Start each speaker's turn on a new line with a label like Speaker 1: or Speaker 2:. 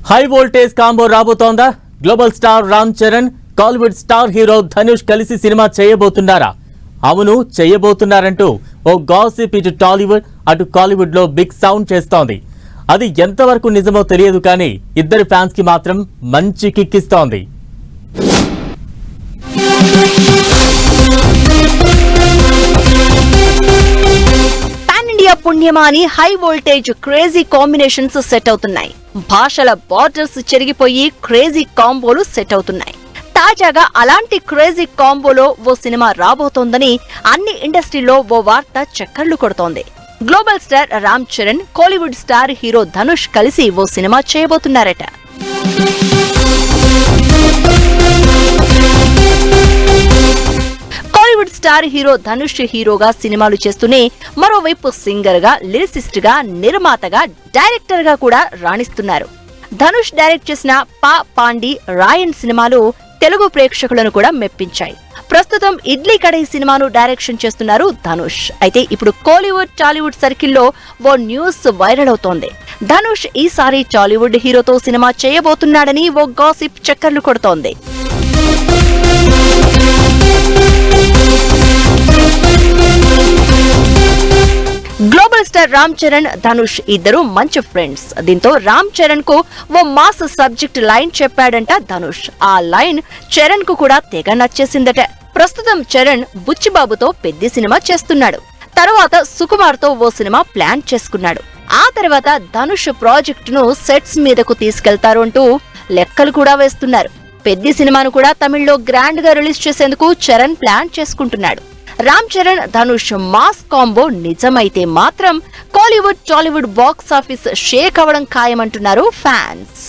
Speaker 1: High voltage combo రాబోతోందా? Global star Ram Charan, Kollywood star hero Dhanush కలిసి cinema చేయబోతున్నారా? అవును, చేయబోతున్నారంటూ ఓ గాసిప్ ఇటు టాలీవుడ్ అటు కాలీవుడ్ లో బిగ్ సౌండ్ చేస్తోంది. అది ఎంతవరకు నిజమో తెలియదు కానీ ఇద్దరు ఫ్యాన్స్ కి మాత్రం మంచి కిక్కిస్తోంది.
Speaker 2: పుణ్యమా అని high voltage crazy combinations set అవుతున్నాయి. భాషల బార్డర్స్ చెరిగిపోయి క్రేజీ కాంబోలు సెట్ అవుతున్నాయి. తాజాగా అలాంటి క్రేజీ కాంబోలో ఓ సినిమా రాబోతోందని అన్ని ఇండస్ట్రీలో ఓ వార్త చక్కర్లు కొడుతోంది. Global star Ram Charan, Kollywood star hero Dhanush కలిసి ఓ సినిమా చేయబోతున్నారట. బాలీవుడ్ స్టార్ హీరో ధనుష్ హీరోగా సినిమాలు చేస్తూనే మరోవైపు సింగర్ గా, లిరిసిస్ట్ గా, నిర్మాతగా, డైరెక్టర్ గా కూడా రాణిస్తున్నారు. ధనుష్ డైరెక్ట్ చేసిన పా పాండి, రాయన్ సినిమాలు తెలుగు ప్రేక్షకులను కూడా మెప్పించాయి. ప్రస్తుతం ఇడ్లీ కడై సినిమాను డైరెక్షన్ చేస్తున్నారు ధనుష్. అయితే ఇప్పుడు కోలీవుడ్, టాలీవుడ్ సర్కిల్లో ఓ న్యూస్ వైరల్ అవుతోంది. ధనుష్ ఈసారి టాలీవుడ్ హీరోతో సినిమా చేయబోతున్నాడని ఓ గాసిప్ చక్కర్లు కొడుతోంది. గ్లోబల్ స్టార్ రామ్ చరణ్, ధనుష్ ఇద్దరు మంచి ఫ్రెండ్స్. దీంతో రామ్ చరణ్ కు ఓ మాస్ సబ్జెక్ట్ లైన్ చెప్పాడంట ధనుష్. ఆ లైన్ చరణ్ కు కూడా తెగ నచ్చేసిందట. ప్రస్తుతం చరణ్ బుచ్చిబాబుతో పెద్ద సినిమా చేస్తున్నాడు. తర్వాత సుకుమార్ తో ఓ సినిమా ప్లాన్ చేసుకున్నాడు. ఆ తర్వాత ధనుష్ ప్రాజెక్ట్ ను సెట్స్ మీదకు తీసుకెళ్తారు అంటూ లెక్కలు కూడా వేస్తున్నారు. పెద్ద సినిమాను కూడా తమిళ్లో గ్రాండ్ గా రిలీజ్ చేసేందుకు చరణ్ ప్లాన్ చేసుకుంటున్నాడు. రామ్ చరణ్, ధనుష్ మాస్ కాంబో నిజమైతే మాత్రం కాలీవుడ్, టాలీవుడ్ బాక్స్ ఆఫీస్ షేక్ అవ్వడం ఖాయమంటున్నారు ఫ్యాన్స్.